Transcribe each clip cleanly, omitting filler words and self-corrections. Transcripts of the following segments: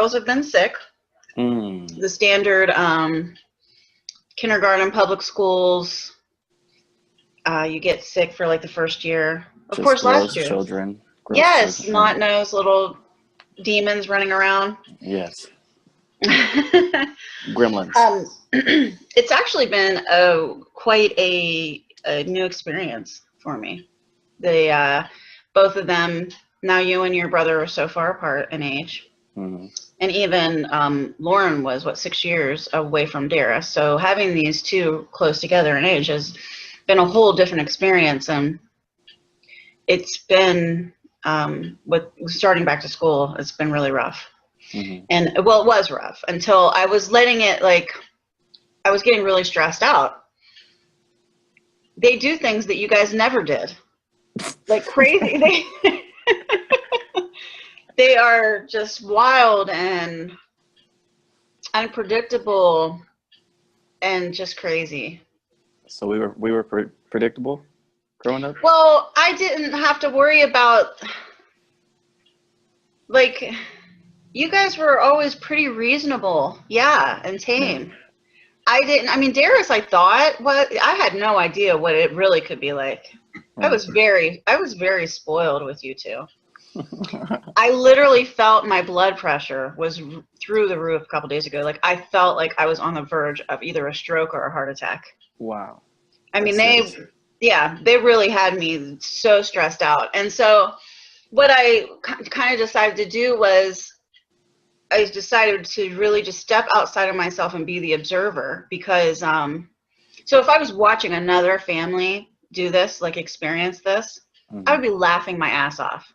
girls have been sick. Mm. The standard kindergarten, public schools, you get sick for like the first year. Of Just course, last gross year. children. Gross Yes, children. snot-nosed little demons running around. Yes. Gremlins. It's actually been quite a new experience for me. They both of them, now you and your brother are so far apart in age. Mm-hmm. And even Lauren was, 6 years away from Dara. So having these two close together in age has been a whole different experience. And it's been, with starting back to school, it's been really rough. Mm-hmm. And well, it was rough until I was letting it, like, I was getting really stressed out. They do things that you guys never did. Like crazy. They are just wild and unpredictable and just crazy. So we were predictable growing up? Well, I didn't have to worry about, like, you guys were always pretty reasonable, yeah, and tame. Yeah. I mean, Darius, I thought, I had no idea what it really could be like. Right. I was very spoiled with you two. I literally felt my blood pressure was through the roof a couple days ago. Like, I felt like I was on the verge of either a stroke or a heart attack. Wow. I mean, they really had me so stressed out. And so what I kind of decided to do was I decided to really just step outside of myself and be the observer, because so if I was watching another family do this, like experience this, Mm-hmm. I would be laughing my ass off.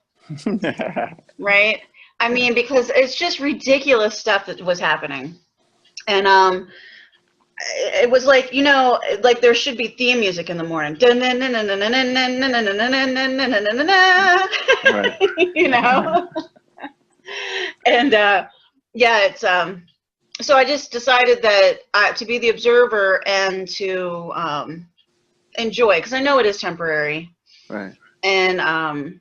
Right? I mean, because it's just ridiculous stuff that was happening. And it was like, you know, like there should be theme music in the morning. Right. You know? And yeah, it's so I just decided that to be the observer and to enjoy, because I know it is temporary. Right. And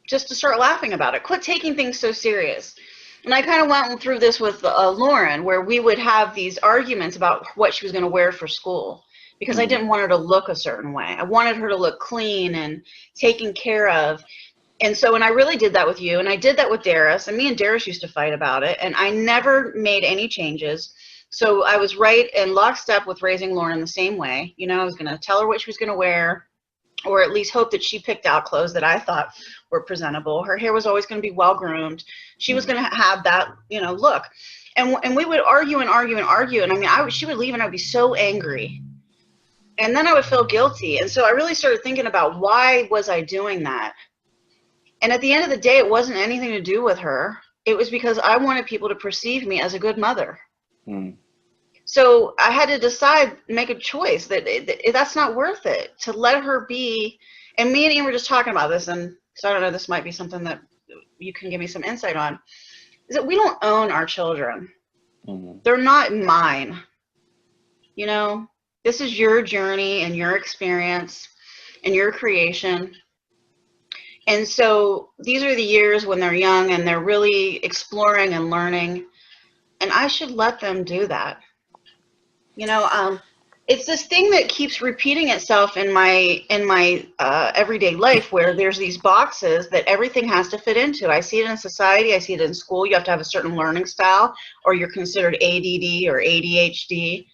just to start laughing about it. Quit taking things so serious. And I kind of went through this with Lauren, where we would have these arguments about what she was going to wear for school, because I didn't want her to look a certain way. I wanted her to look clean and taken care of. And so when I really did that with you, and I did that with Darius, and me and Darius used to fight about it, and I never made any changes. So I was right in lockstep with raising Lauren the same way. You know, I was going to tell her what she was going to wear, or at least hope that she picked out clothes that I thought were presentable. Her hair was always going to be well groomed. She was going to have that, you know, look. And we would argue and argue and argue. And I mean, she would leave and I would be so angry. And then I would feel guilty. And so I really started thinking about, why was I doing that? And at the end of the day, it wasn't anything to do with her. It was because I wanted people to perceive me as a good mother. Mm. So I had to decide, make a choice that that's not worth it, to let her be. And me and Ian were just talking about this, and so I don't know, this might be something that you can give me some insight on, is that we don't own our children. Mm-hmm. They're not mine. You know, this is your journey and your experience and your creation. And so these are the years when they're young and they're really exploring and learning, and I should let them do that. You know, it's this thing that keeps repeating itself in my everyday life, where there's these boxes that everything has to fit into. I see it in society. I see it in school. You have to have a certain learning style, or you're considered ADD or ADHD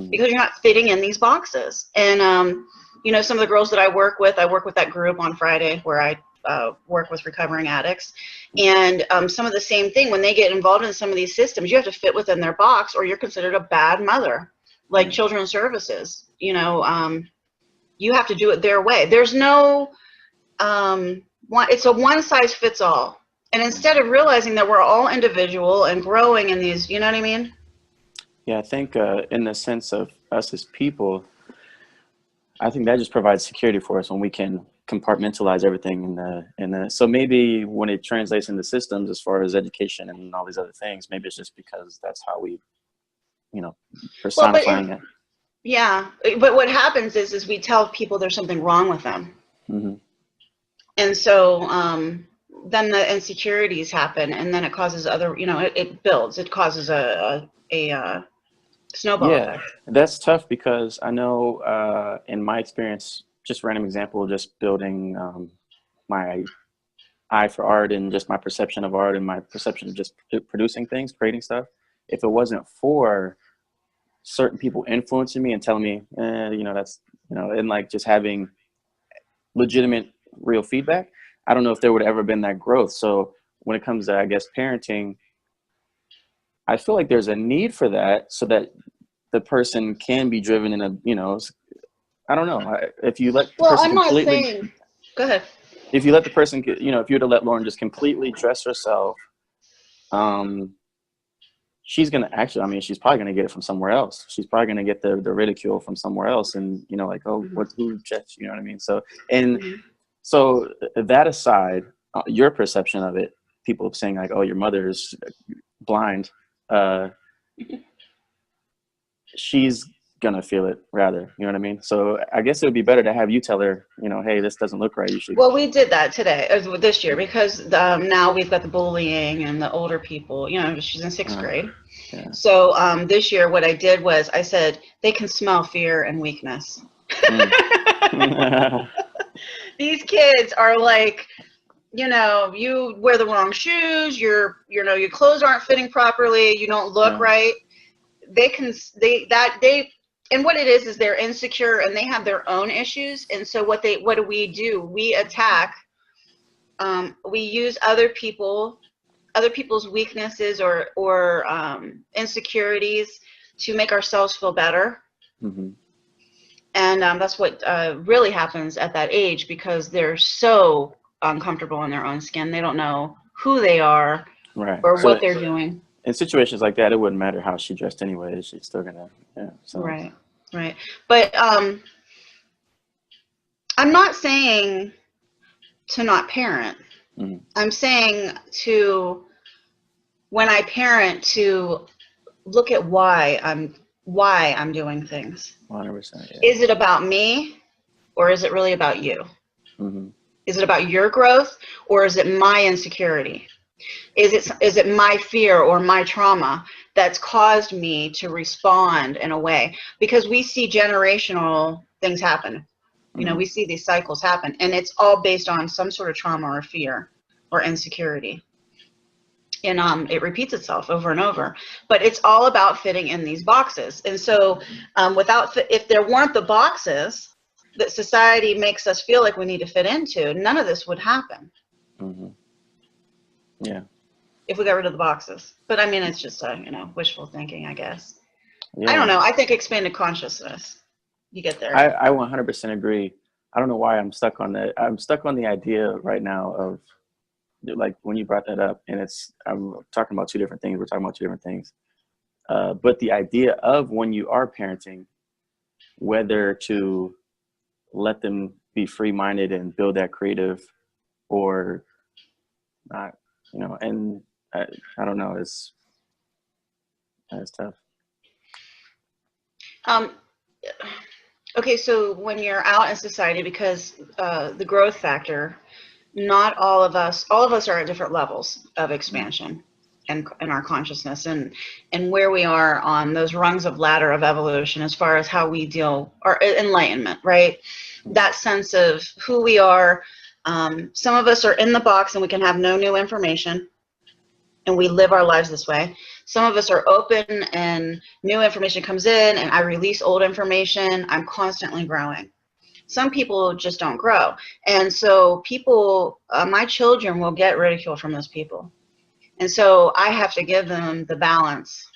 because you're not fitting in these boxes. And, you know, some of the girls that I work with that group on Friday where I work with recovering addicts. And some of the same thing, when they get involved in some of these systems, you have to fit within their box or you're considered a bad mother. Like children's services, you know, you have to do it their way. There's no, it's a one size fits all. And instead of realizing that we're all individual and growing in these, you know what I mean? Yeah, I think in the sense of us as people, I think that just provides security for us when we can compartmentalize everything so maybe when it translates into systems as far as education and all these other things, maybe it's just because that's how we, you know, personifying it. Yeah, but what happens is we tell people there's something wrong with them. Mm-hmm. And so then the insecurities happen, and then it causes other, it builds, it causes a snowball Yeah, effect. that's tough because I know in my experience, just random example, just building my eye for art and just my perception of art and my perception of just producing things, creating stuff. If it wasn't for certain people influencing me and telling me, that's, and like just having legitimate, real feedback, I don't know if there would have ever been that growth. So when it comes to, I guess, parenting, I feel like there's a need for that so that the person can be driven in a, I don't know. If you let the Well, person I'm not completely, saying, go ahead. if you let the person, if you were to let Lauren just completely dress herself, she's going to actually, I mean, she's probably going to get it from somewhere else. She's probably going to get the ridicule from somewhere else. And, like, oh, who judged, you know what I mean? So, and so that aside, your perception of it, people saying like, oh, your mother is blind, she's gonna feel it rather, you know what I mean? So I guess it would be better to have you tell her, hey, this doesn't look right, you should. Well, we did that today, this year, because now we've got the bullying and the older people, she's in sixth grade. Yeah. So this year what I did was I said, they can smell fear and weakness. These kids are like, you wear the wrong shoes, your clothes aren't fitting properly, you don't look right. And what it is they're insecure and they have their own issues. And so what do? We attack, we use other people's weaknesses or insecurities to make ourselves feel better. Mm-hmm. And that's what really happens at that age, because they're so uncomfortable in their own skin. They don't know who they are, right, or so what they're doing. In situations like that, it wouldn't matter how she dressed anyway. She's still gonna, So. Right. But I'm not saying to not parent. Mm-hmm. I'm saying when I parent, to look at why I'm doing things. 100%. Yeah. Is it about me, or is it really about you? Mm-hmm. Is it about your growth, or is it my insecurity? Is it my fear or my trauma that's caused me to respond in a way? Because we see generational things happen. Mm-hmm. We see these cycles happen, and it's all based on some sort of trauma or fear or insecurity. And it repeats itself over and over. But it's all about fitting in these boxes. And so if there weren't the boxes that society makes us feel like we need to fit into, none of this would happen. Mm-hmm. Yeah. If we got rid of the boxes. But I mean, it's just wishful thinking, I guess. Yeah. I don't know. I think expanded consciousness. You get there. I 100% agree. I don't know why I'm stuck on that. I'm stuck on the idea right now of, like, when you brought that up, and I'm talking about two different things. We're talking about two different things. But the idea of when you are parenting, whether to let them be free-minded and build that creative or not, and I don't know, it's tough. Okay, so when you're out in society, because the growth factor, not all of us are at different levels of expansion and in our consciousness and where we are on those rungs of ladder of evolution as far as how we deal, or enlightenment, right? That sense of who we are. Some of us are in the box and we can have no new information, and we live our lives this way. Some of us are open and new information comes in and I release old information. I'm constantly growing. Some people just don't grow. And so people, my children will get ridicule from those people. And so I have to give them the balance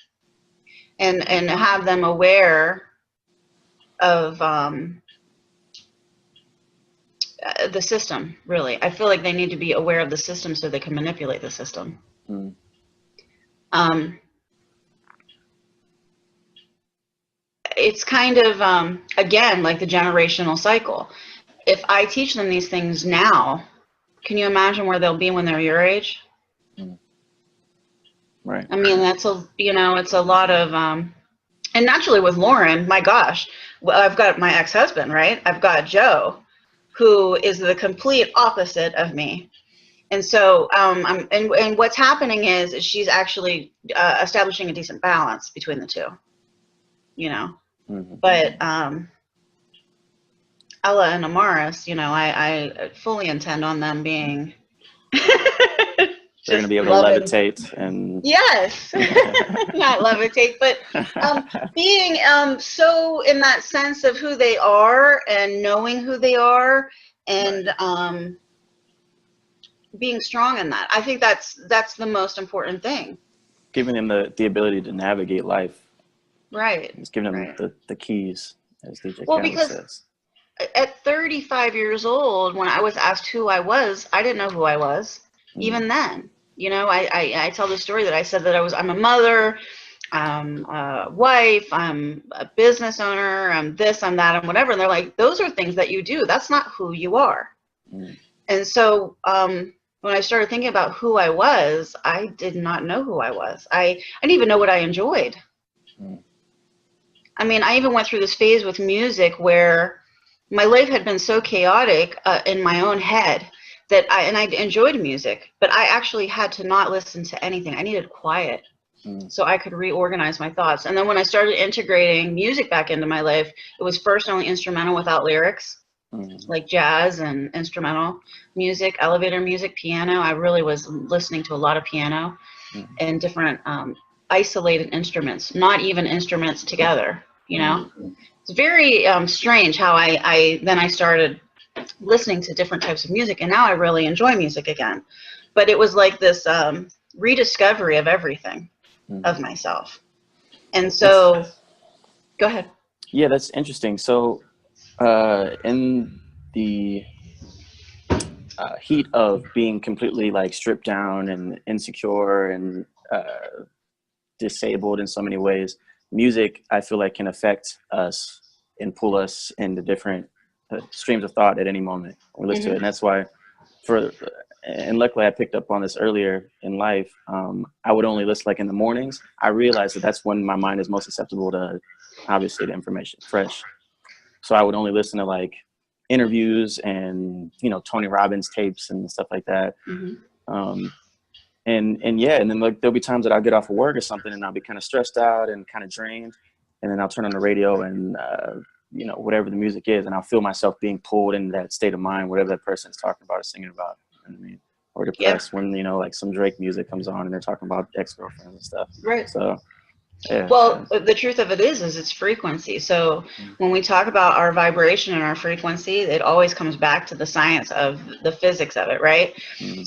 and have them aware of the system, really. I feel like they need to be aware of the system so they can manipulate the system. Mm. It's kind of, again, like the generational cycle. If I teach them these things now, can you imagine where they'll be when they're your age? Mm. Right. I mean, that's it's a lot of, and naturally with Lauren, my gosh, well, I've got my ex-husband, right? I've got Joe, who is the complete opposite of me. And so, and what's happening is she's actually establishing a decent balance between the two, you know. Mm-hmm. But Ella and Amaris, you know, I fully intend on them being They're going to be able to levitate and yes, not levitate, but being so in that sense of who they are and knowing who they are, and being strong in that. I think that's the most important thing. Giving them the ability to navigate life. Right. It's giving them the keys, as DJ Well, Khaled because says. at 35 years old, when I was asked who I was, I didn't know who I was. Even then, you know, I tell the story that I said that I'm a mother, I'm a wife, I'm a business owner, I'm this, I'm that, I'm whatever. And they're like, those are things that you do. That's not who you are. And so when I started thinking about who I was, I did not know who I was. I didn't even know what I enjoyed. I mean, I even went through this phase with music where my life had been so chaotic in my own head that I enjoyed music, but I actually had to not listen to anything. I needed quiet so I could reorganize my thoughts. And then when I started integrating music back into my life, it was first only instrumental without lyrics, like jazz and instrumental music, elevator music, piano. I really was listening to a lot of piano and different isolated instruments, not even instruments together, you know. It's very strange how I started listening to different types of music, and now I really enjoy music again. But it was like this rediscovery of everything, of myself. And so, go ahead. Yeah, that's interesting. So in the heat of being completely like stripped down and insecure and disabled in so many ways, music, I feel like, can affect us and pull us into different streams of thought at any moment we listen to it. And that's why and luckily I picked up on this earlier in life. I would only listen like in the mornings. I realized that that's when my mind is most susceptible to, obviously, the information fresh. So I would only listen to like interviews and, you know, Tony Robbins tapes and stuff like that. And then like there'll be times that I'll get off of work or something and I'll be kind of stressed out and kind of drained, and then I'll turn on the radio and you know, whatever the music is, and I'll feel myself being pulled into that state of mind, whatever that person is talking about or singing about. You know what I mean? Or depressed when, you know, like some Drake music comes on and they're talking about ex-girlfriends and stuff. Right. So yeah. Well, the truth of it is it's frequency. So when we talk about our vibration and our frequency, it always comes back to the science of the physics of it, right?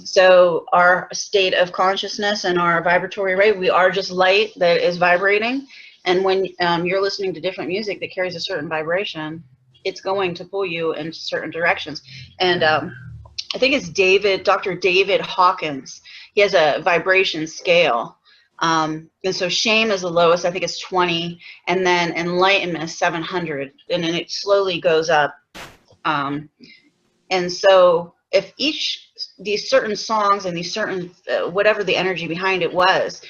So our state of consciousness and our vibratory rate, we are just light that is vibrating. And when you're listening to different music that carries a certain vibration, it's going to pull you in certain directions. And I think it's Dr. David Hawkins. He has a vibration scale. And so shame is the lowest, I think it's 20, and then enlightenment is 700, and then it slowly goes up. And so if these certain songs and these certain, whatever the energy behind it was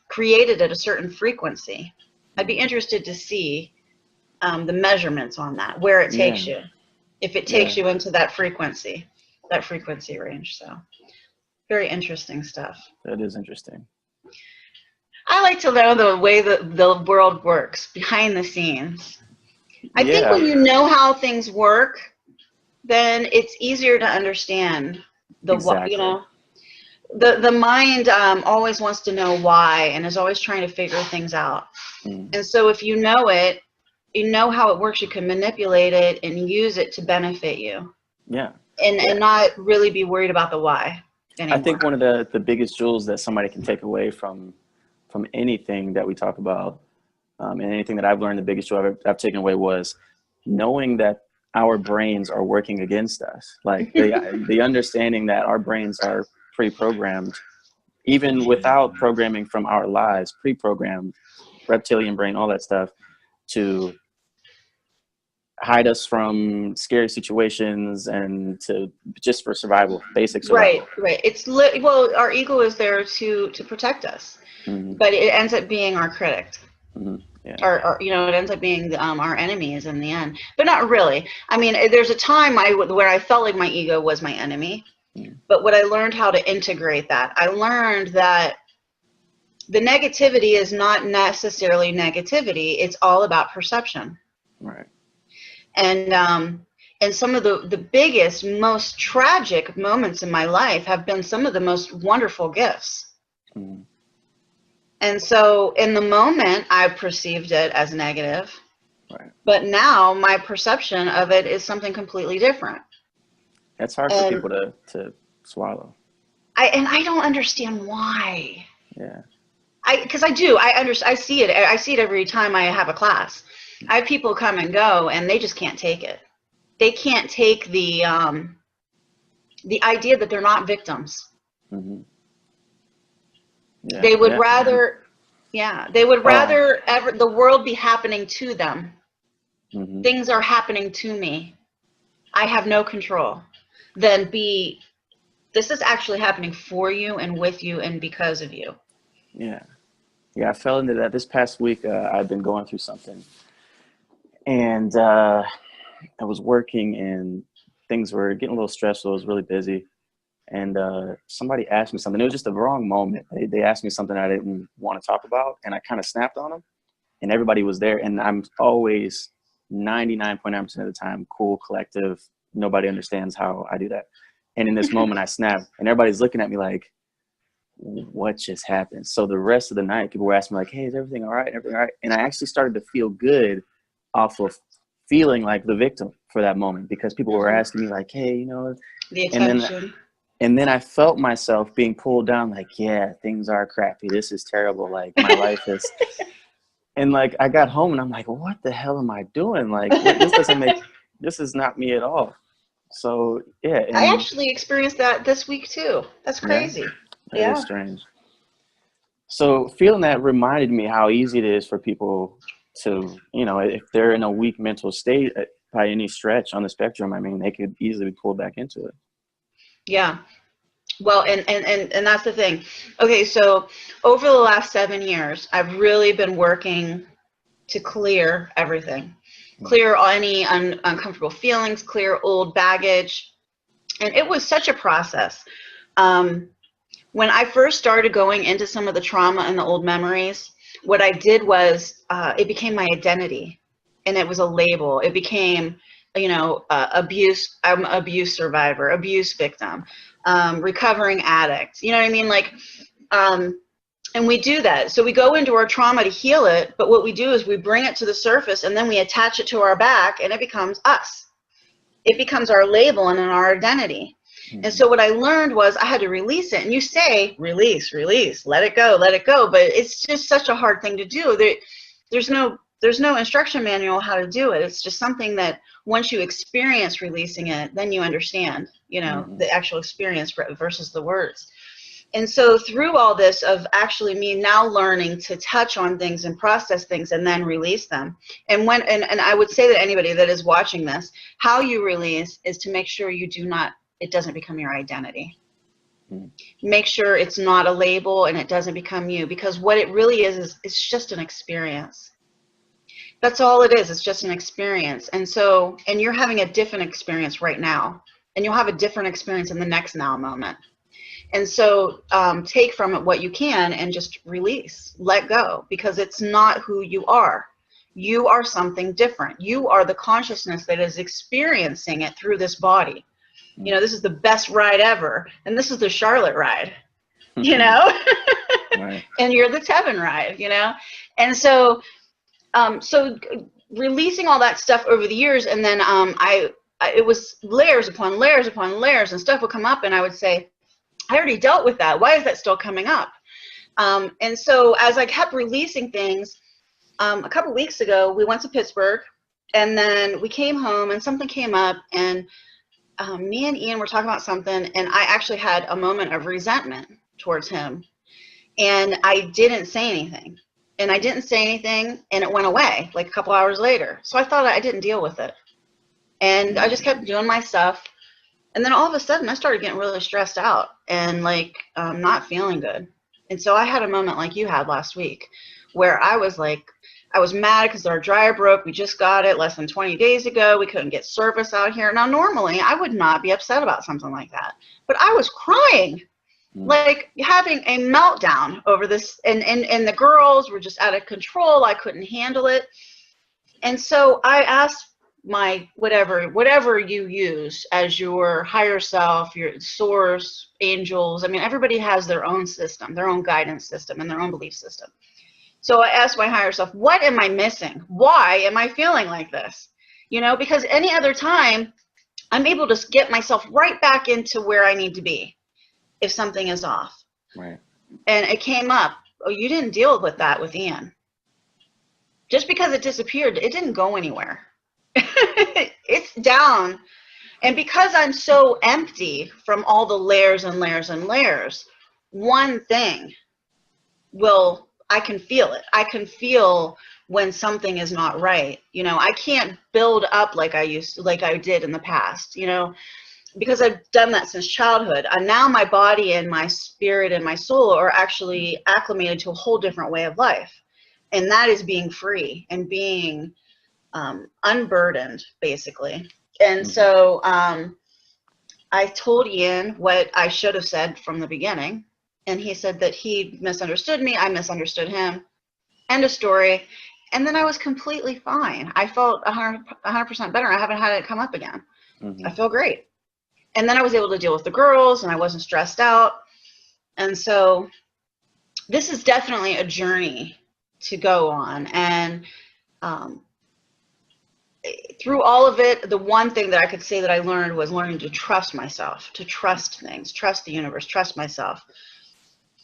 created at a certain frequency, I'd be interested to see the measurements on that, where it takes you, if it takes you into that frequency range. So very interesting stuff. That is interesting. I like to know the way that the world works behind the scenes. I think when you know how things work, then it's easier to understand you know, the mind always wants to know why and is always trying to figure things out. And so if you know it, you know how it works, you can manipulate it and use it to benefit you. And not really be worried about the why anymore. I think one of the biggest jewels that somebody can take away from anything that we talk about, and anything that I've learned, the biggest jewel I've taken away was knowing that our brains are working against us. Like the understanding that our brains are pre-programmed, even without programming from our lives, pre-programmed, reptilian brain, all that stuff, to hide us from scary situations and to just for survival, basic survival. Right. It's well, our ego is there to protect us, but it ends up being our critic. Or you know, it ends up being our enemies in the end, but not really. I mean, there's a time where I felt like my ego was my enemy, But what I learned how to integrate that, I learned that the negativity is not necessarily negativity. It's all about perception. Right. And some of the biggest, most tragic moments in my life have been some of the most wonderful gifts. Mm. And so in the moment, I perceived it as negative. Right. But now my perception of it is something completely different. That's hard for people to swallow. I don't understand why. Yeah. Because I do. I see it. I see it every time I have a class. I have people come and go, and they just can't take it. They can't take the idea that they're not victims. Mm-hmm. Yeah. They would rather, they would rather the world be happening to them. Mm-hmm. Things are happening to me. I have no control. Than this is actually happening for you and with you and because of you. Yeah. Yeah, I fell into that. This past week, I've been going through something. And I was working and things were getting a little stressful. I was really busy. And somebody asked me something. It was just the wrong moment. They asked me something I didn't want to talk about. And I kind of snapped on them. And everybody was there. And I'm always 99.9% of the time cool, collective. Nobody understands how I do that. And in this moment, I snapped. And everybody's looking at me like, what just happened? So the rest of the night, people were asking me like, hey, is everything all right? Everything all right? And I actually started to feel good off of feeling like the victim for that moment, because people were asking me like, hey, you know, the attention. And then I felt myself being pulled down like, yeah, things are crappy. This is terrible. Like my life is, and like I got home and I'm like, what the hell am I doing? Like this is not me at all. So yeah. I actually experienced that this week too. That's crazy. Yeah. That is strange. So feeling that reminded me how easy it is for people to, you know, if they're in a weak mental state by any stretch on the spectrum, I mean, they could easily be pulled back into it. Yeah. Well, and that's the thing. Okay, so over the last 7 years, I've really been working to clear everything, clear any uncomfortable feelings, clear old baggage. And it was such a process. When I first started going into some of the trauma and the old memories, what I did was it became my identity, and it was a label. It became, you know, abuse. I'm an abuse survivor, abuse victim, recovering addict. You know what I mean? Like, and we do that. So we go into our trauma to heal it, but what we do is we bring it to the surface, and then we attach it to our back, and it becomes us. It becomes our label and our identity. And so what I learned was I had to release it. And you say, release, let it go. But it's just such a hard thing to do. There's no instruction manual how to do it. It's just something that once you experience releasing it, then you understand, you know, the actual experience versus the words. And so through all this of actually me now learning to touch on things and process things and then release them. And I would say that anybody that is watching this, how you release is to make sure it doesn't become your identity. Make sure it's not a label and it doesn't become you, because what it really is it's just an experience. That's all it is. It's just an experience. And you're having a different experience right now, and you'll have a different experience in the next now moment. And so take from it what you can and just release, let go, because it's not who you are. You are something different. You are the consciousness that is experiencing it through this body. You know, this is the best ride ever. And this is the Charlotte ride, you know, right. And you're the Tevin ride, you know? And so, releasing all that stuff over the years. And then it was layers upon layers upon layers, and stuff would come up and I would say, I already dealt with that. Why is that still coming up? And so as I kept releasing things, a couple weeks ago, we went to Pittsburgh, and then we came home and something came up, and me and Ian were talking about something, and I actually had a moment of resentment towards him, and I didn't say anything, and it went away like a couple hours later. So I thought I didn't deal with it, and I just kept doing my stuff, and then all of a sudden I started getting really stressed out and like not feeling good. And so I had a moment like you had last week where I was like, I was mad because our dryer broke. We just got it less than 20 days ago. We couldn't get service out here. Now, normally I would not be upset about something like that, but I was crying, like having a meltdown over this. And the girls were just out of control. I couldn't handle it. And so I asked my whatever you use as your higher self, your source, angels. I mean, everybody has their own system, their own guidance system, and their own belief system. So I asked my higher self, what am I missing? Why am I feeling like this? You know, because any other time, I'm able to get myself right back into where I need to be if something is off. Right. And it came up, oh, you didn't deal with that with Ian. Just because it disappeared, it didn't go anywhere. It's down. And because I'm so empty from all the layers and layers and layers, one thing I can feel it. I can feel when something is not right. You know, I can't build up like I did in the past, you know, because I've done that since childhood. And now my body and my spirit and my soul are actually acclimated to a whole different way of life. And that is being free and being unburdened, basically. And so I told Ian what I should have said from the beginning. And he said that he misunderstood me. I misunderstood him. End of story. And then I was completely fine. I felt 100% better. I haven't had it come up again. I feel great. And then I was able to deal with the girls, and I wasn't stressed out. And so this is definitely a journey to go on. And through all of it, the one thing that I could say that I learned was learning to trust myself, to trust things, trust the universe, trust myself.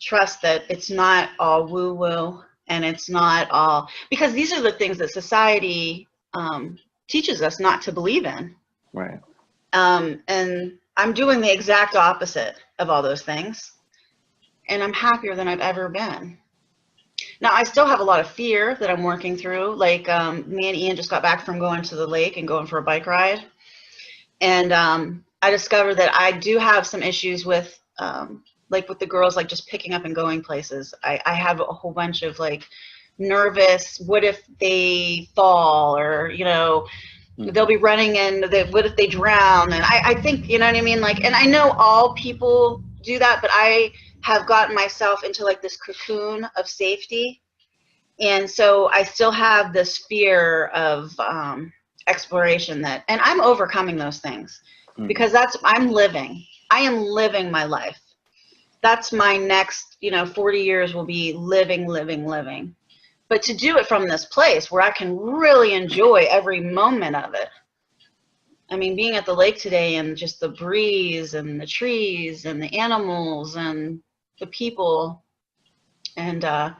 Trust that it's not all woo-woo, and it's not all, because these are the things that society teaches us not to believe in. Right. And I'm doing the exact opposite of all those things, and I'm happier than I've ever been. Now, I still have a lot of fear that I'm working through. Like me and Ian just got back from going to the lake and going for a bike ride, and I discovered that I do have some issues with like with the girls, like just picking up and going places. I have a whole bunch of like nervous, what if they fall, or, you know, they'll be running and what if they drown? And I think, you know what I mean? Like, and I know all people do that, but I have gotten myself into like this cocoon of safety. And so I still have this fear of exploration and I'm overcoming those things because I am living my life. That's my next, 40 years will be living. But to do it from this place where I can really enjoy every moment of it. I mean, being at the lake today and just the breeze and the trees and the animals and the people. And I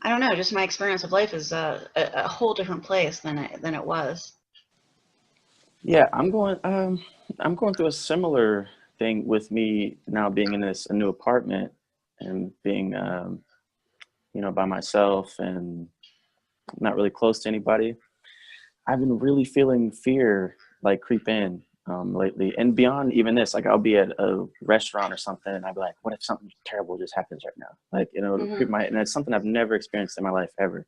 don't know, just my experience of life is a whole different place than it was. Yeah, I'm going through a similar thing with me now being in a new apartment and being, by myself and not really close to anybody. I've been really feeling fear like creep in lately, and beyond even this, like I'll be at a restaurant or something and I'll be like, what if something terrible just happens right now? Like, it'll creep and it's something I've never experienced in my life ever.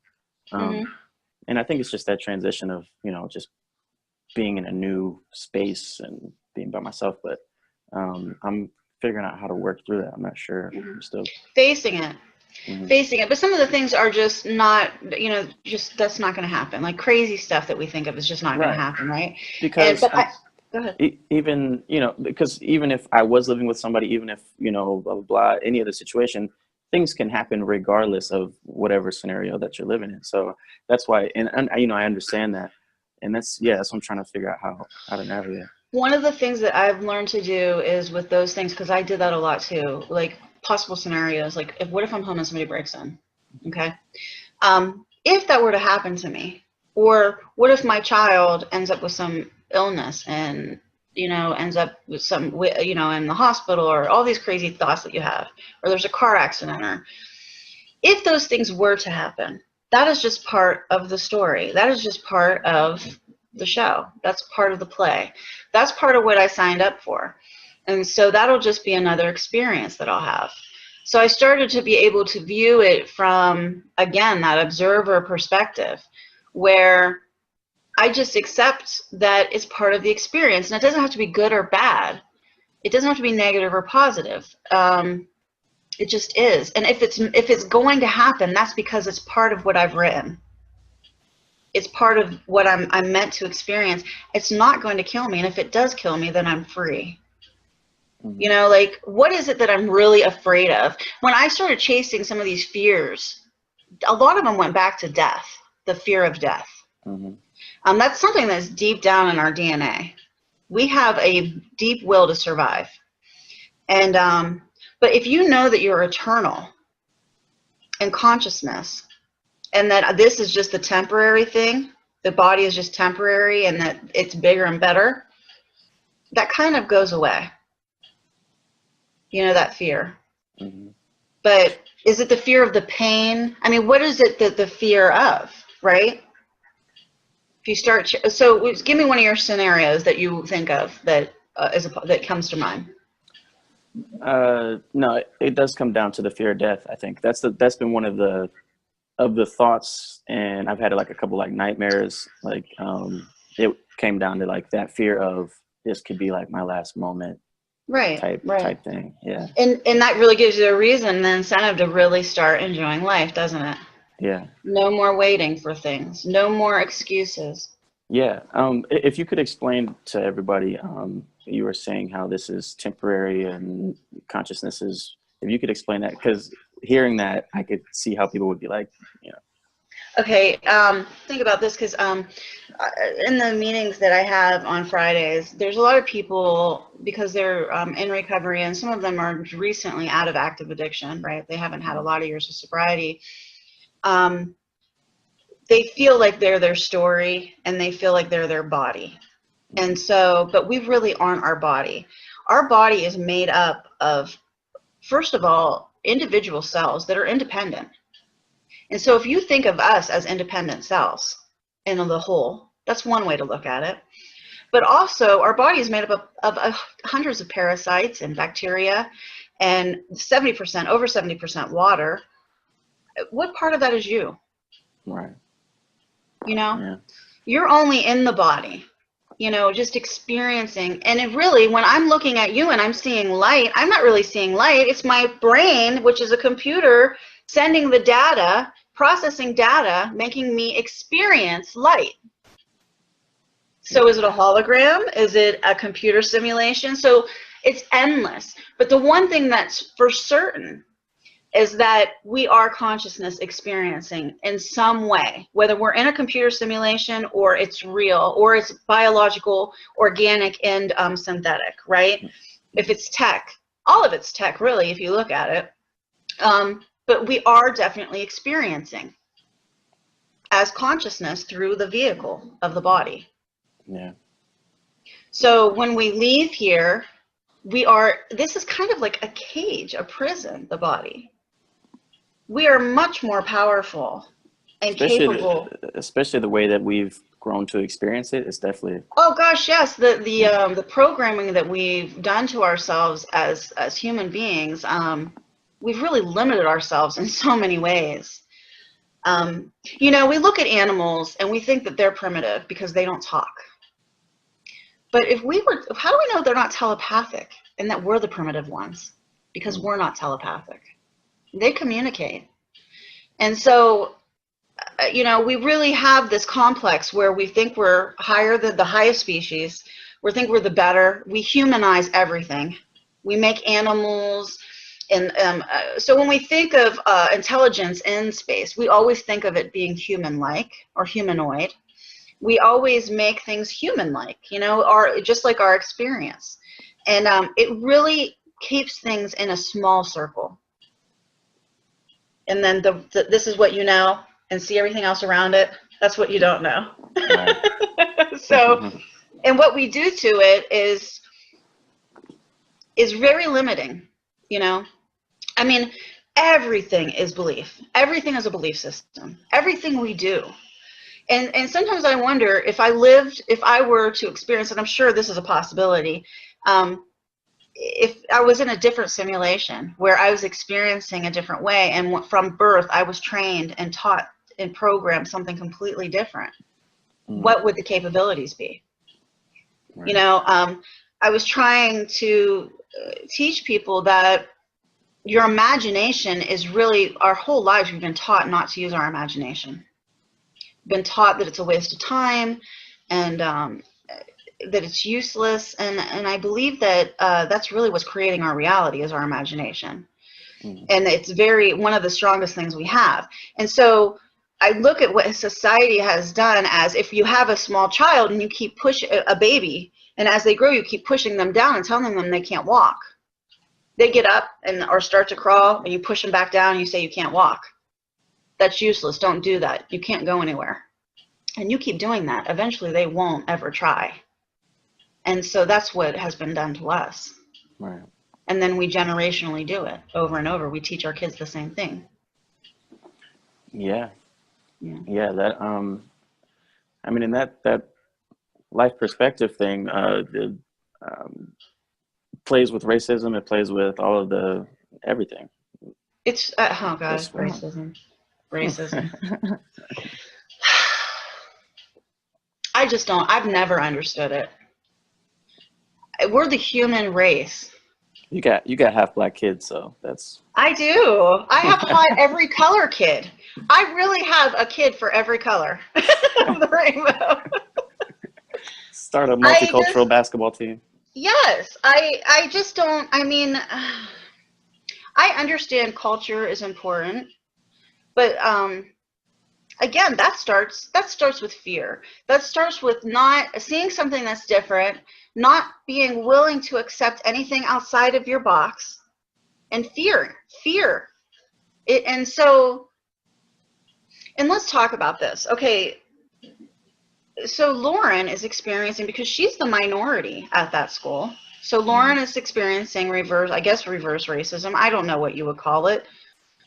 And I think it's just that transition of, just being in a new space and being by myself, but I'm figuring out how to work through that. I'm not sure. I'm still facing it, but some of the things are just not, that's not going to happen. Like crazy stuff that we think of is just not going to happen, right? Because go ahead. Even because even if I was living with somebody, even if blah blah blah, any other situation, things can happen regardless of whatever scenario that you're living in. So that's why, and I understand that, and that's what I'm trying to figure out how to navigate. One of the things that I've learned to do is with those things, because I did that a lot too, like possible scenarios, like what if I'm home and somebody breaks in? Okay. If that were to happen to me, or what if my child ends up with some illness and, ends up with some, in the hospital, or all these crazy thoughts that you have, or there's a car accident, or if those things were to happen, that is just part of the story. That is just part of the show. That's part of the play. That's part of what I signed up for. And so that'll just be another experience that I'll have. So I started to be able to view it from, again, that observer perspective, where I just accept that it's part of the experience. And it doesn't have to be good or bad. It doesn't have to be negative or positive. It just is. And if it's going to happen, that's because it's part of what I've written. It's part of what I'm meant to experience. It's not going to kill me. And if it does kill me, then I'm free. Mhm. You know, like, what is it that I'm really afraid of? When I started chasing some of these fears, a lot of them went back to death, the fear of death. Mhm. That's something that's deep down in our DNA. We have a deep will to survive. And but if you know that you're eternal in consciousness, and that this is just a temporary thing, the body is just temporary, and that it's bigger and better, that kind of goes away. You know, that fear. Mhm. But is it the fear of the pain? I mean, what is it that the fear of, right? If you start, so give me one of your scenarios that you think of that that comes to mind. No, it does come down to the fear of death. I think that's been one of the thoughts, and I've had like a couple like nightmares. Like it came down to like that fear of this could be like my last moment Right, right. type thing. Yeah, And that really gives you a reason, the incentive to really start enjoying life, doesn't it? yeah, No more waiting for things. No more excuses. yeah. If you could explain to everybody, you were saying how this is temporary and consciousness is. If you could explain that, because hearing that, I could see how people would be like, you know. Okay, think about this, because in the meetings that I have on Fridays, there's a lot of people, because they're in recovery, and some of them are recently out of active addiction, right? They haven't had a lot of years of sobriety. They feel like they're their story, and they feel like they're their body. And so, but we really aren't our body. Our body is made up of, first of all, individual cells that are independent. And so if you think of us as independent cells in the whole, that's one way to look at it. But also, our body is made up of hundreds of parasites and bacteria, and 70%, over 70% water. What part of that is you? Right. You know, Yeah. you're only in the body, you know, just experiencing. And it really, when I'm looking at you and I'm seeing light, I'm not really seeing light. It's my brain, which is a computer, sending the data, processing data, making me experience light. So is it a hologram? Is it a computer simulation? So it's endless. But the one thing that's for certain is that we are consciousness experiencing in some way, whether we're in a computer simulation or it's real or it's biological, organic, and synthetic, right? If it's tech, all of it's tech, really, if you look at it. But we are definitely experiencing as consciousness through the vehicle of the body. Yeah. So when we leave here, this is kind of like a cage, a prison, the body. We are much more powerful and capable. Especially the way that we've grown to experience it. It's definitely. Oh gosh, yes. The programming that we've done to ourselves as human beings, we've really limited ourselves in so many ways. You know, we look at animals and we think that they're primitive because they don't talk. But how do we know they're not telepathic and that we're the primitive ones? Because we're not telepathic. They communicate. And so, you know, we really have this complex where we think we're higher than the highest species. We think we're the better. We humanize everything. We make animals. And so when we think of intelligence in space, we always think of it being human-like or humanoid. We always make things human-like, you know, or just like our experience. And it really keeps things in a small circle. And then this is what you know, and see everything else around it. That's what you don't know. Right. So, and what we do to it is very limiting, you know. I mean, everything is belief. Everything is a belief system. Everything we do. And sometimes I wonder if I were to experience, and I'm sure this is a possibility, if I was in a different simulation where I was experiencing a different way, and from birth I was trained and taught and programmed something completely different, what would the capabilities be? Right. You know, I was trying to teach people that your imagination is really, our whole lives we've been taught not to use our imagination. Been taught that it's a waste of time, and that it's useless, and I believe that that's really what's creating our reality, is our imagination. And it's one of the strongest things we have. And so I look at what society has done as, if you have a small child and you keep pushing a baby, and as they grow you keep pushing them down and telling them they can't walk. They get up or start to crawl, and you push them back down and you say you can't walk. That's useless. Don't do that. You can't go anywhere. And you keep doing that. Eventually they won't ever try. And so that's what has been done to us. Right. And then we generationally do it over and over. We teach our kids the same thing. Yeah. Yeah. Yeah. That, I mean, in that life perspective thing, plays with racism. It plays with all of the everything. It's oh god, That's racism. I just don't. I've never understood it. We're the human race. You got half black kids, so that's. I do. I have hot every color kid. I really have a kid for every color of the rainbow. Start a multicultural basketball team. Yes, I just don't. I mean, I understand culture is important, but again, that starts with fear. That starts with not seeing something that's different, not being willing to accept anything outside of your box, and fear it. And so, and let's talk about this. Okay, so Lauren is experiencing, because she's the minority at that school, so Lauren is experiencing reverse racism. I don't know what you would call it.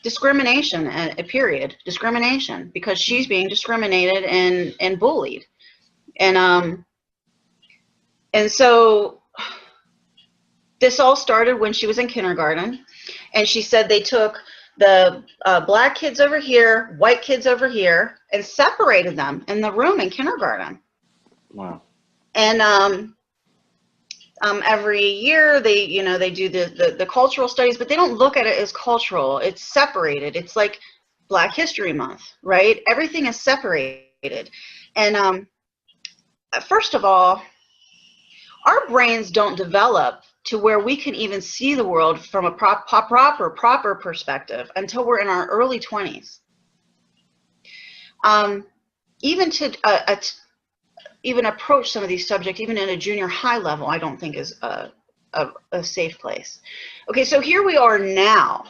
Discrimination, period. Discrimination, because she's being discriminated and bullied. And so this all started when she was in kindergarten, and she said they took the black kids over here, white kids over here, and separated them in the room in kindergarten. Wow. And every year they do the cultural studies, but they don't look at it as cultural. It's separated. It's like Black History Month, right? Everything is separated. And first of all, our brains don't develop to where we can even see the world from a proper perspective until we're in our early 20s. Even to even approach some of these subjects, even in a junior high level, I don't think is a safe place. Okay, so here we are now.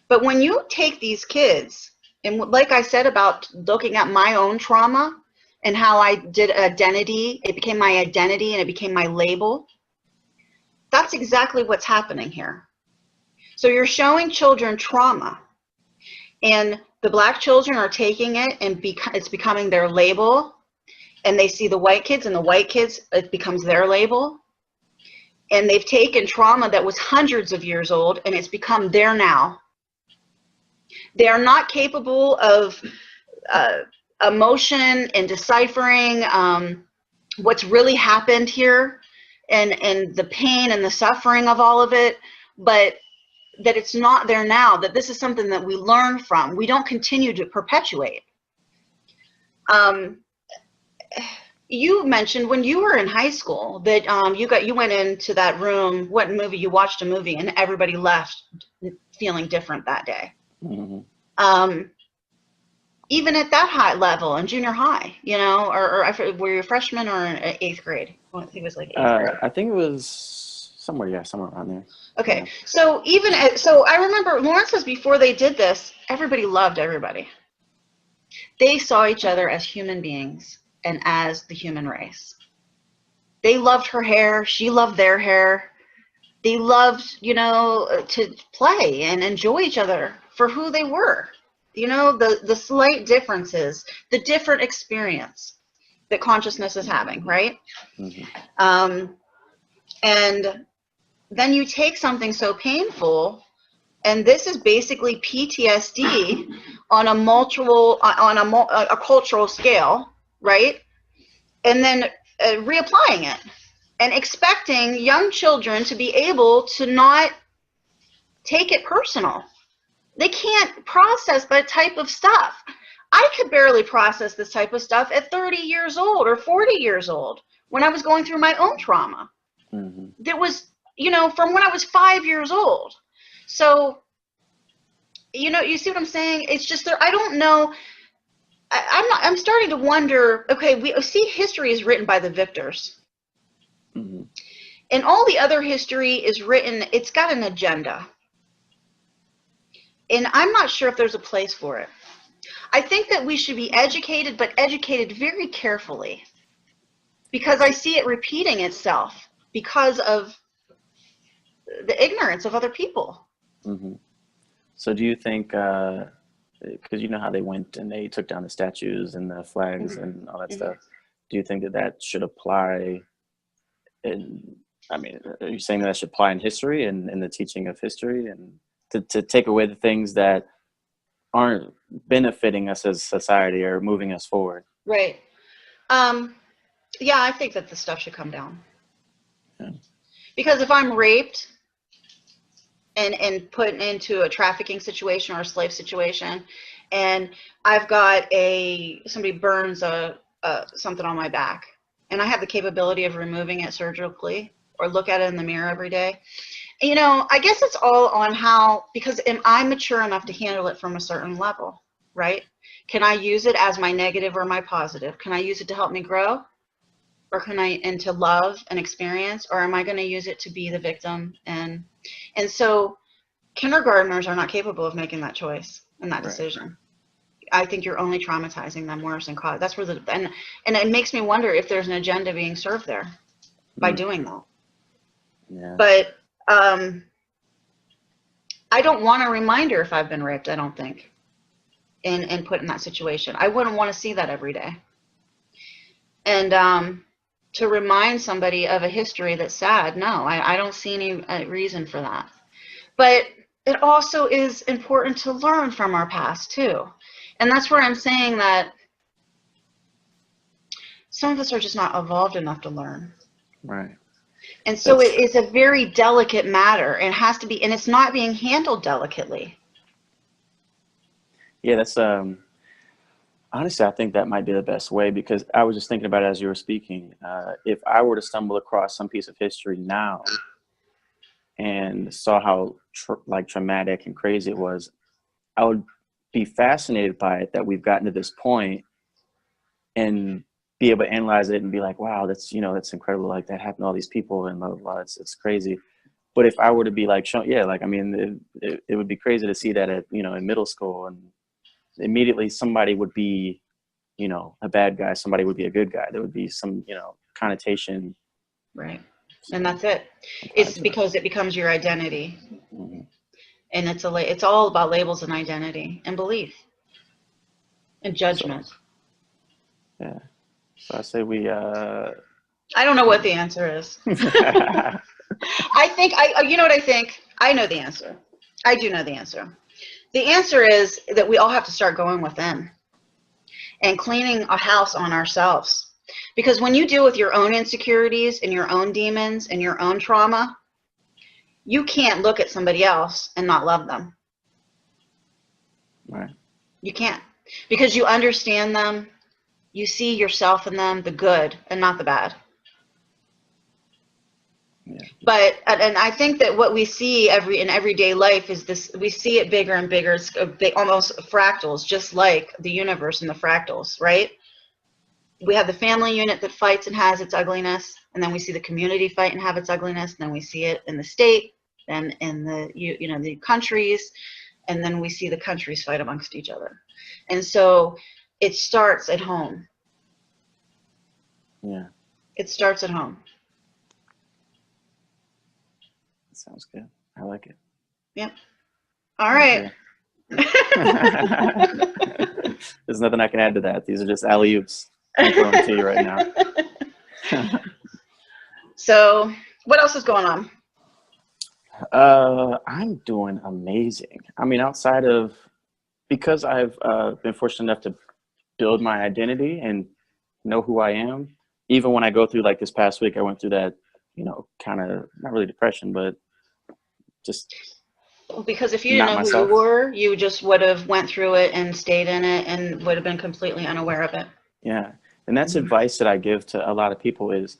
But when you take these kids, and like I said about looking at my own trauma and how I did identity, it became my identity and it became my label. That's exactly what's happening here. So you're showing children trauma, and the black children are taking it, and it's becoming their label. And they see the white kids, and the white kids, it becomes their label. And they've taken trauma that was hundreds of years old, and it's become their now. They are not capable of emotion and deciphering what's really happened here, and the pain and the suffering of all of it, but that it's not there now, that this is something that we learn from. We don't continue to perpetuate. You mentioned when you were in high school that you went into that room, what movie, you watched a movie, and everybody left feeling different that day. Mm-hmm. Even at that high level in junior high, you know, or were you a freshman or in 8th grade? I think it was like 8th grade. I think it was somewhere around there. Okay, yeah. So I remember Lauren says before they did this, everybody loved everybody. They saw each other as human beings and as the human race. They loved her hair. She loved their hair. They loved, you know, to play and enjoy each other for who they were. You know, the slight differences, the different experience that consciousness is having, right? Mm-hmm. And then you take something so painful, and this is basically PTSD on a cultural scale, right? And then reapplying it and expecting young children to be able to not take it personal. They can't process that type of stuff. I could barely process this type of stuff at 30 years old or 40 years old when I was going through my own trauma. Mm-hmm. There was, from when I was 5 years old. So, you see what I'm saying? It's just I don't know. I'm starting to wonder, okay, we see history is written by the victors. Mm-hmm. And all the other history is written, it's got an agenda. And I'm not sure if there's a place for it. I think that we should be educated, but educated very carefully. Because I see it repeating itself because of the ignorance of other people. Mm-hmm. So do you think, because you know how they went and they took down the statues and the flags and all that stuff, do you think that should apply are you saying that should apply in history and in the teaching of history, and to take away the things that aren't benefiting us as society or moving us forward? Right. Yeah, I think that the stuff should come down. Yeah. Because if I'm raped and put into a trafficking situation or a slave situation, and I've got somebody burns something on my back, and I have the capability of removing it surgically or look at it in the mirror every day, I guess it's all on because am I mature enough to handle it from a certain level, right? Can I use it as my negative or my positive? Can I use it to help me grow? Or and to love and experience? Or am I going to use it to be the victim? And so kindergartners are not capable of making that choice and that decision. I think you're only traumatizing them worse and cause. That's where and it makes me wonder if there's an agenda being served there by doing that. Yeah. But I don't want a reminder if I've been raped, I don't think, and put in that situation. I wouldn't want to see that every day. And to remind somebody of a history that's sad, no, I don't see any reason for that. But it also is important to learn from our past too. And that's where I'm saying that some of us are just not evolved enough to learn. Right. And so it is a very delicate matter, and it has to be, and it's not being handled delicately. Yeah, that's honestly, I think that might be the best way, because I was just thinking about it as you were speaking. If I were to stumble across some piece of history now and saw how traumatic and crazy it was, I would be fascinated by it that we've gotten to this point and be able to analyze it and be like, wow, that's incredible. Like that happened to all these people and blah, blah, blah. It's crazy. But if I were to be like, it would be crazy to see that in middle school, and immediately somebody would be, a bad guy. Somebody would be a good guy. There would be some, connotation. Right. And that's it. It's because it becomes your identity. Mm-hmm. And it's all about labels and identity and belief and judgment. Yeah. So I say we, I don't know what the answer is. I think, you know what I think? I know the answer. I do know the answer. The answer is that we all have to start going within and cleaning a house on ourselves. Because when you deal with your own insecurities and your own demons and your own trauma, you can't look at somebody else and not love them. Right. You can't. Because you understand them. You see yourself in them, the good and not the bad. Yeah. But, and I think that what we see in everyday life is this, we see it bigger and bigger. It's almost fractals, just like the universe and the fractals, right? We have the family unit that fights and has its ugliness, and then we see the community fight and have its ugliness, and then we see it in the state, and in the, the countries, and then we see the countries fight amongst each other. And so it starts at home. Yeah. It starts at home. Sounds good. I like it. Yep. All right. There's nothing I can add to that. These are just alley-oops I'm throwing to you right now. So what else is going on? I'm doing amazing. I mean, outside of, because I've been fortunate enough to build my identity and know who I am. Even when I go through, like this past week, I went through that, kind of not really depression, but just Because if you didn't not know who you myself. were, you just would have went through it and stayed in it and would have been completely unaware of it. Yeah. And that's Mhm. advice that I give to a lot of people is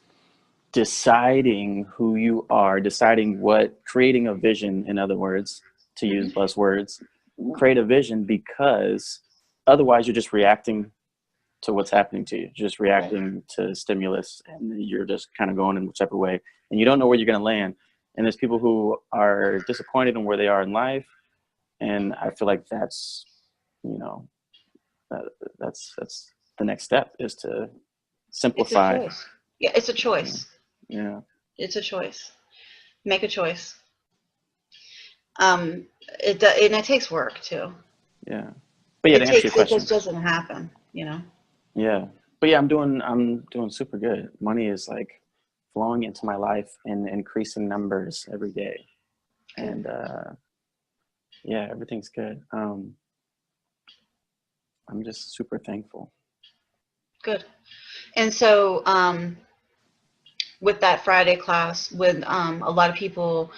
deciding who you are, deciding creating a vision, in other words, to use Mhm. buzzwords, create a vision, because otherwise you're just reacting to what's happening to you, just Right. reacting to stimulus, and you're just kind of going in whichever way, and you don't know where you're going to land. And there's people who are disappointed in where they are in life, and I feel like that's, you know, uh, that's the next step, is to It's a simplify. choice. Yeah, it's a choice. Yeah, It's a choice. Make a choice. And it takes work too. yeah. But yeah, to answer your It just question, doesn't happen, you know. yeah. But yeah, I'm doing super good. Money is like flowing into my life in increasing numbers every day, Good. and yeah, everything's good. I'm just super thankful. Good. And so, with that Friday class, with a lot of people,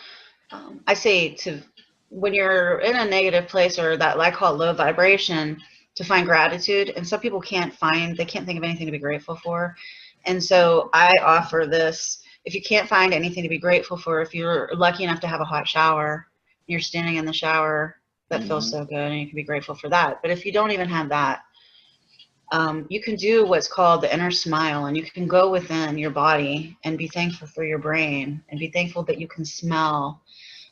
I say to, when you're in a negative place or that I call it low vibration, to find gratitude. And some people they can't think of anything to be grateful for. And so I offer this: if you can't find anything to be grateful for, if you're lucky enough to have a hot shower, you're standing in the shower, that feels Hmm. so good, and you can be grateful for that. But if you don't even have that, you can do what's called the inner smile, and you can go within your body and be thankful for your brain and be thankful that you can smell.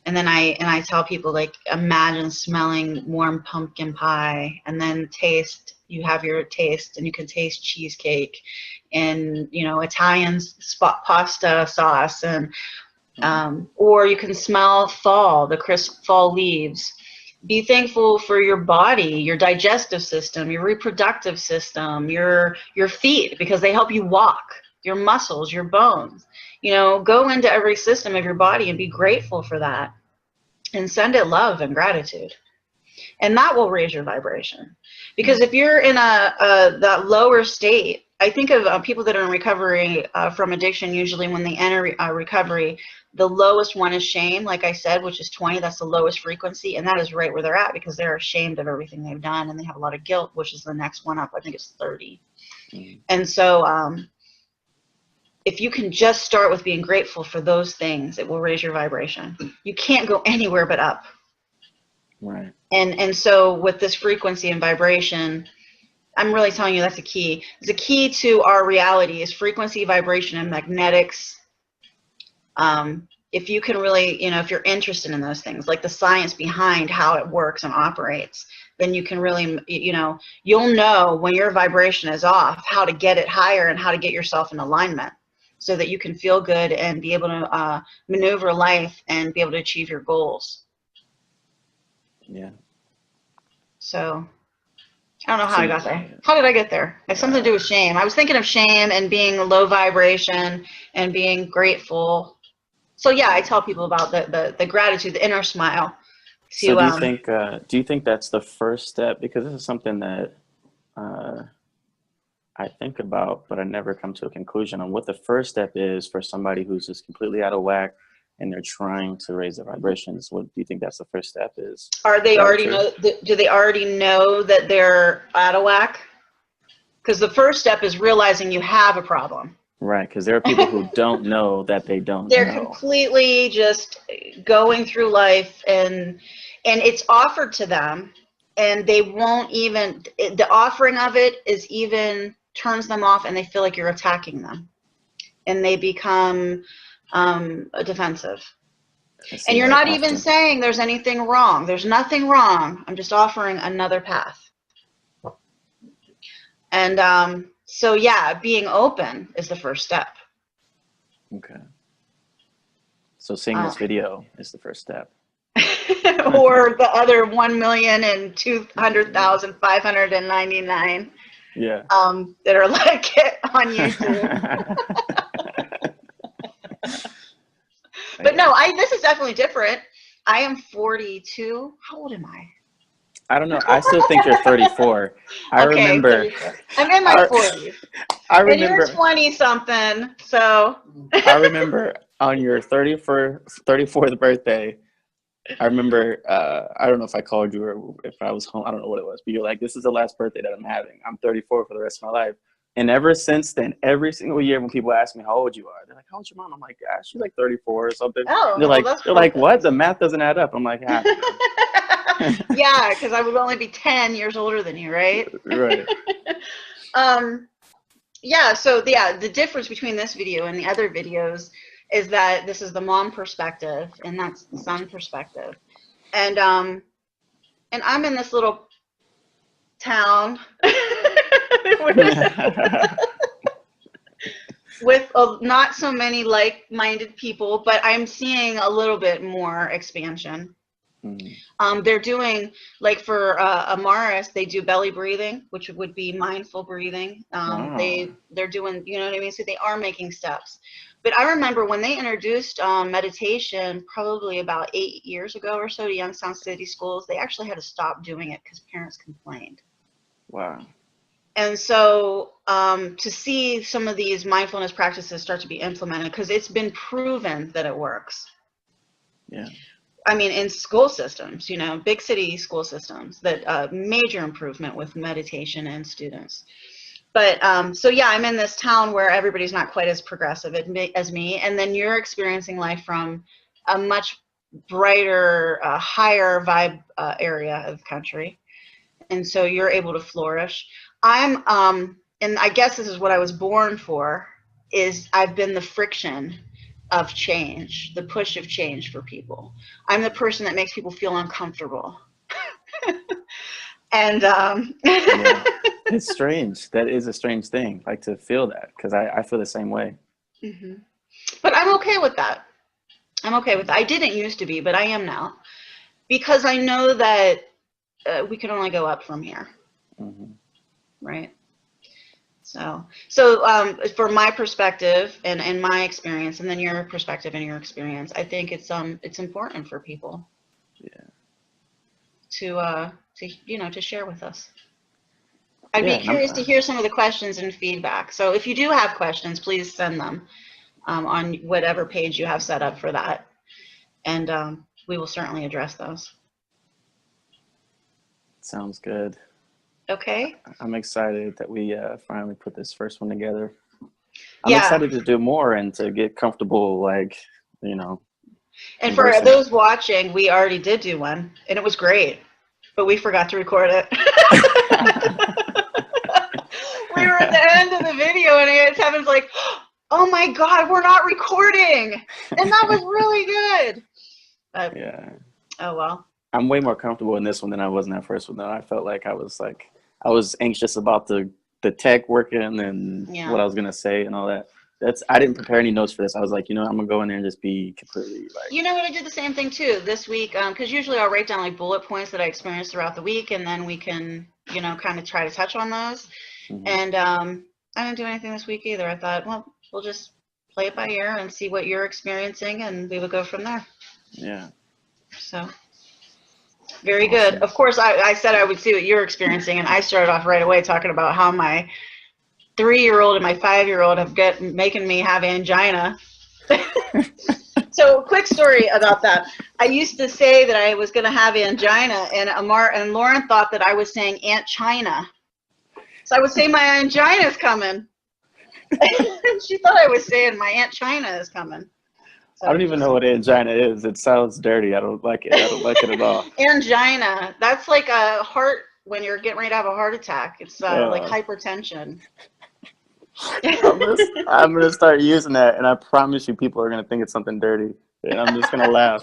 And then I tell people, like, imagine smelling warm pumpkin pie, and then taste. You have your taste, and you can taste cheesecake, and Italian spot pasta sauce, and Hmm. or you can smell fall, the crisp fall leaves. Be thankful for your body, your digestive system, your reproductive system, your feet, because they help you walk, your muscles, your bones. Go into every system of your body and be grateful for that, and send it love and gratitude, and that will raise your vibration. Because if you're in that lower state, I think of people that are in recovery from addiction. Usually when they enter recovery, the lowest one is shame, like I said, which is 20. That's the lowest frequency, and that is right where they're at, because they're ashamed of everything they've done, and they have a lot of guilt, which is the next one up. I think it's 30. Hmm. And so if you can just start with being grateful for those things, it will raise your vibration. You can't go anywhere but up. Right. And so with this frequency and vibration, I'm really telling you that's a key. The key to our reality is frequency, vibration, and magnetics. If you can really, if you're interested in those things, like the science behind how it works and operates, then you can really, you'll know when your vibration is off, how to get it higher and how to get yourself in alignment, so that you can feel good and be able to maneuver life and be able to achieve your goals. Yeah. So I don't know how So I got there. How did I get there? It has something to do with shame. I was thinking of shame and being low vibration and being grateful. So yeah, I tell people about the gratitude, the inner smile. so To do you think that's the first step? Because this is something that uh, I think about, but I never come to a conclusion on what the first step is for somebody who's just completely out of whack and they're trying to raise their vibrations. What do you think that's the first step is? Are they already Gratitude? know? Do they already know that they're out of whack? Because the first step is realizing you have a problem. Right, because there are people who don't know that they don't They're know. completely just going through life, and it's offered to them, and they won't even, the offering of it is even turns them off, and they feel like you're attacking them, and they become defensive. I And see you're that not even often. saying there's anything wrong. There's nothing wrong. I'm just offering another path. And so yeah, being open is the first step. Okay. So seeing uh, this video is the first step. or the other 1,200,599 Yeah. that are like it on YouTube. I But But no, this is definitely different. I am 42. How old am I? I don't know. I still think you're 34. I Okay, remember. 34. I'm in my I, 40s. I And you're remember. 20 something. So I remember on your 34th birthday. I remember. I don't know if I called you or if I was home. I don't know what it was. But you're like, "This is the last birthday that I'm having. I'm 34 for the rest of my life." And ever since then, every single year when people ask me how old you are, they're like, "How old's your mom?" I'm like, "Ah, she's like 34 or something." oh, They're well, like, that's they're like, perfect. "What? The math doesn't add up." I'm like, "Ah, Yeah, because I would only be 10 years older than you, right? right." um, yeah, so yeah, the difference between this video and the other videos is that this is the mom perspective and that's the son perspective. And I'm in this little town with not so many like-minded people, but I'm seeing a little bit more expansion. They're doing, like for Amaris, they do belly breathing, which would be mindful breathing. Wow. They're doing, you know what I mean? So they are making steps. But I remember when they introduced meditation probably about 8 years ago or so to Youngstown City Schools, they actually had to stop doing it because parents complained. Wow. And so to see some of these mindfulness practices start to be implemented, because it's been proven that it works. Yeah. I mean, in school systems, you know, big city school systems, that major improvement with meditation and students. But so yeah, I'm in this town where everybody's not quite as progressive as me, and then you're experiencing life from a much brighter, higher vibe area of the country, and so you're able to flourish. And I guess this is what I was born for, is I've been the friction of change, the push of change for people. I'm the person that makes people feel uncomfortable. And Yeah. It's strange. That is a strange thing, like to feel that, because I feel the same way. mm-hmm. But I'm okay with that. I'm okay with that. I didn't used to be, but I am now, because I know that we can only go up from here. Mm-hmm. Right. So from my perspective and my experience, and then your perspective and your experience, I think it's important for people. Yeah. To you know, to share with us. I'd Yeah. be curious to hear some of the questions and feedback. So if you do have questions, please send them on whatever page you have set up for that, and we will certainly address those. Sounds good. Okay. I'm excited that we finally put this first one together. I'm Yeah. excited to do more and to get comfortable, like, you know. And for those watching, we already did do one, and it was great, but we forgot to record it. We were at the end of the video, and Kevin's like, "Oh my God, we're not recording," and that was really good. Yeah. Oh well. I'm way more comfortable in this one than I was in that first one. Though I felt like I was anxious about the tech working and what I was gonna say and all that. I didn't prepare any notes for this. I was like, you know, I'm gonna go in there and just be completely like. You know what? I did the same thing too this week, because usually I'll write down like bullet points that I experienced throughout the week, and then we can, you know, kind of try to touch on those. Mm-hmm. And I didn't do anything this week either. I thought, well, we'll just play it by ear and see what you're experiencing, and we would go from there. Yeah. So. Very good. Of course, I said I would see what you're experiencing, and I started off right away talking about how my 3-year-old and my 5-year-old have making me have angina. So, quick story about that. I used to say that I was going to have angina, and Lauren thought that I was saying Aunt China. So I would say my angina is coming. She thought I was saying my Aunt China is coming. So I don't even know what angina is. It sounds dirty. I don't like it. I don't like it at all. Angina. That's like a heart when you're getting ready to have a heart attack. It's like hypertension. I'm gonna start using that, and I promise you, people are gonna think it's something dirty, and I'm just gonna laugh.